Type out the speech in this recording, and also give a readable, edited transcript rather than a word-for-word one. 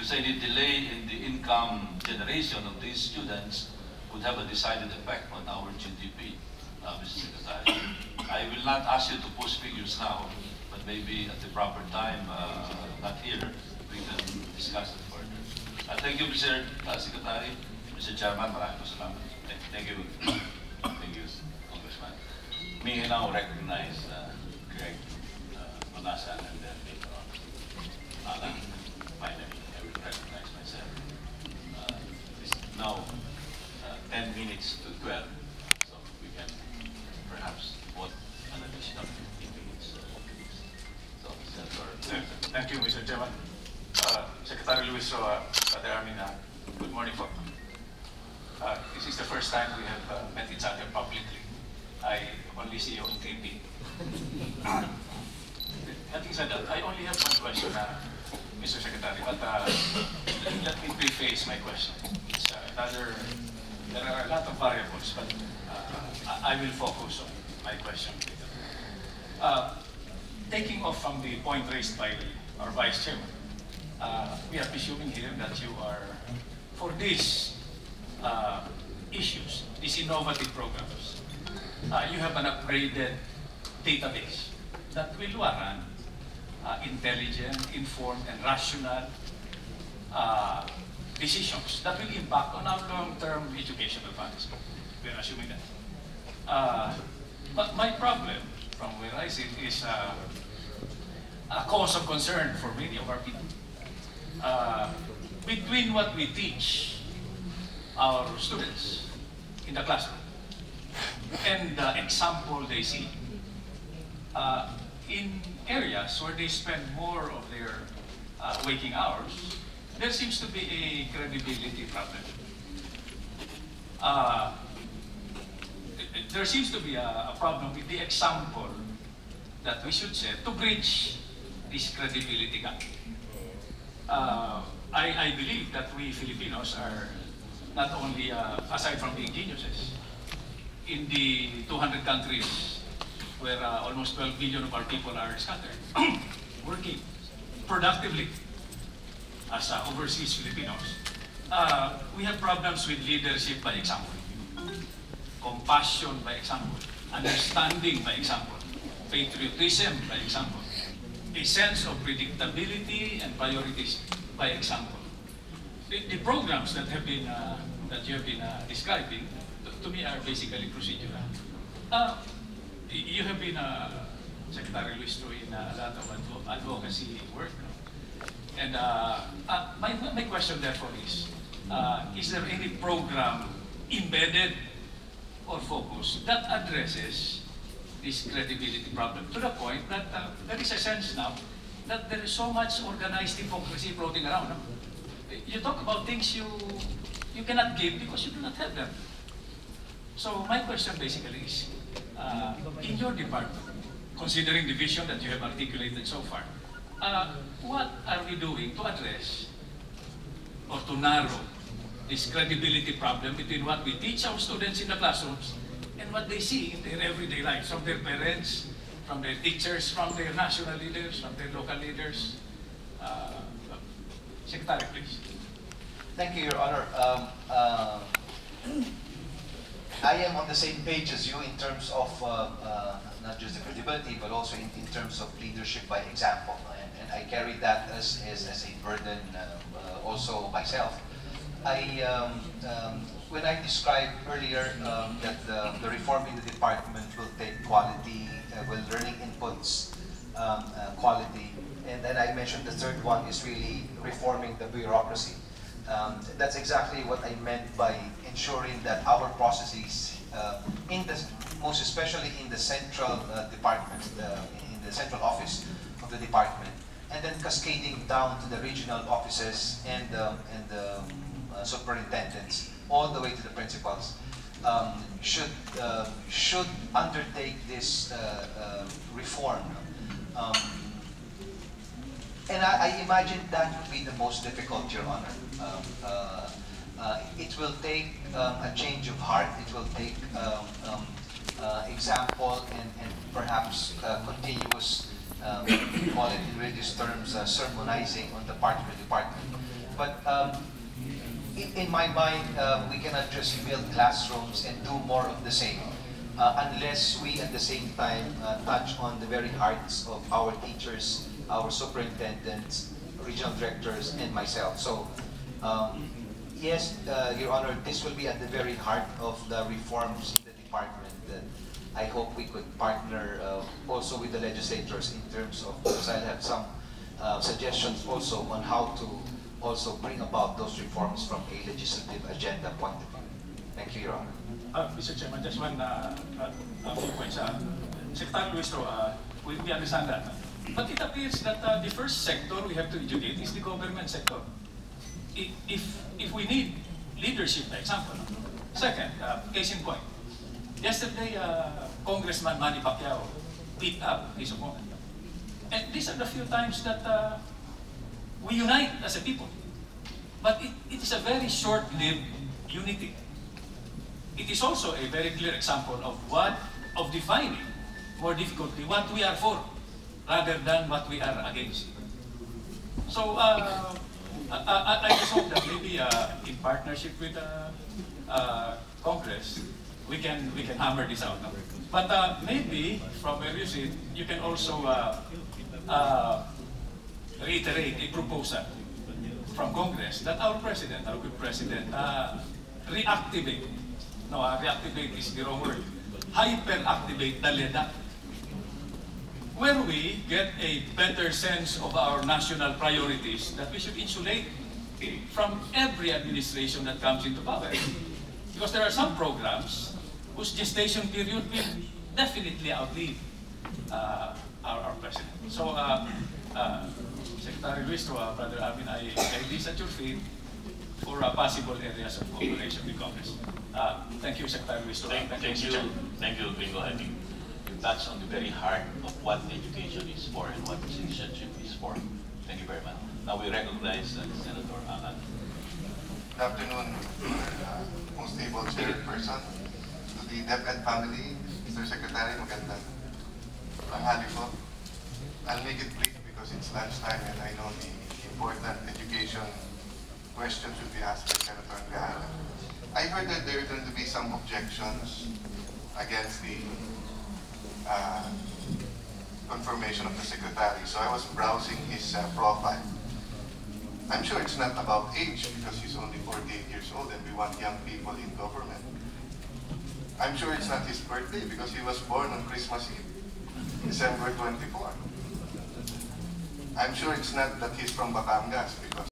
because any delay in the income generation of these students would have a decided effect on our GDP, Mr. Secretary. I will not ask you to post figures now, but maybe at the proper time, not here, we can discuss it further. Thank you, Mr. Secretary. Mr. Chairman, maraming salamat. Thank you. Thank you, Congressman. May I now recognize Greg Manasan, and then later on, Alan. Finally, I will recognize myself. It's now 10 minutes to 12, so we can perhaps vote an additional 15 minutes. So, Senator. Thank you, Mr. Chairman. Secretary Luis Roa, Father Armina, good morning, folks. This is the first time we have met each other publicly. I only see you on TV. Having said that, I only have one question, Mr. Secretary, but let me preface my question. It's, there are a lot of variables, but I will focus on my question. Taking off from the point raised by our Vice Chairman, we are presuming here that you are, for these issues, these innovative programs, you have an upgraded database that will warrant intelligent, informed, and rational decisions that will impact on our long-term educational funds. We are assuming that. But my problem, from where I sit, is a cause of concern for many of our people. Between what we teach our students in the classroom and the example they see in areas where they spend more of their waking hours, there seems to be a credibility problem. There seems to be a problem with the example that we should set to bridge this credibility gap. I believe that we Filipinos are not only, aside from being geniuses, in the 200 countries where almost 12 billion of our people are scattered, working productively as overseas Filipinos, we have problems with leadership by example, compassion by example, understanding by example, patriotism by example, a sense of predictability and priorities by example. The programs that have been that you have been describing, to me, are basically procedural. You have been Secretary Luis in a lot of advocacy work, and my question therefore is there any program embedded or focused that addresses this credibility problem to the point that there is a sense now that there is so much organized hypocrisy floating around. No? You talk about things you cannot give because you do not have them. So my question basically is, in your department, considering the vision that you have articulated so far, what are we doing to address or to narrow this credibility problem between what we teach our students in the classrooms and what they see in their everyday lives, from their parents, from their teachers, from their national leaders, from their local leaders? Secretary, please. Thank you, Your Honor. I am on the same page as you in terms of not just the credibility, but also in terms of leadership by example. And I carry that as a burden also myself. When I described earlier that the reform in the department will take quality, will learning inputs, quality, and then I mentioned the third one is really reforming the bureaucracy. That's exactly what I meant by ensuring that our processes, most especially in the central department, in the central office of the department, and then cascading down to the regional offices and the superintendents, all the way to the principals, should undertake this reform. And I imagine that would be the most difficult, Your Honor. It will take a change of heart. It will take example and perhaps continuous, call it in religious terms, sermonizing on the part of the department. But in my mind, we cannot just build classrooms and do more of the same unless we at the same time touch on the very hearts of our teachers, our superintendents, regional directors, and myself. So, yes, Your Honor, this will be at the very heart of the reforms in the department. I hope we could partner also with the legislators in terms of, because I have some suggestions also on how to also bring about those reforms from a legislative agenda point of view. Thank you, Your Honor. Mr. Chairman, just one a few points. Secretary Luistro, we understand that. But it appears that the first sector we have to educate is the government sector. If we need leadership, for example. Second, case in point. Yesterday, Congressman Manny Pacquiao picked up his opponent. And these are the few times that we unite as a people. But it is a very short-lived unity. It is also a very clear example of defining more difficultly what we are for, rather than what we are against. So I just hope that maybe in partnership with Congress, we can hammer this out. But maybe from where you sit, you can also reiterate a proposal from Congress that our president, our good president, reactivate. No, reactivate is the wrong word. Hyperactivate the LEDA, where we get a better sense of our national priorities that we should insulate from every administration that comes into power. Because there are some programs whose gestation period will definitely outlive our president. So, Secretary Luistro, Brother Alvin, I lay this at your feet for possible areas of cooperation with Congress. Thank you, Secretary Luistro. Thank you, Gringo. I think you touched on the very heart of what education is for and what citizenship is for. Thank you very much. Now we recognize Senator Angan. Good afternoon, most able chairperson, to the DepEd family, Mr. Secretary, magandang tanghali po. I'll make it brief because it's lunchtime and I know the important education questions will be asked by Senator Angara. I heard that there are going to be some objections against the confirmation of the Secretary, so I was browsing his profile. I'm sure it's not about age because he's only 48 years old and we want young people in government. I'm sure it's not his birthday because he was born on Christmas Eve, December 24. I'm sure it's not that he's from Batangas because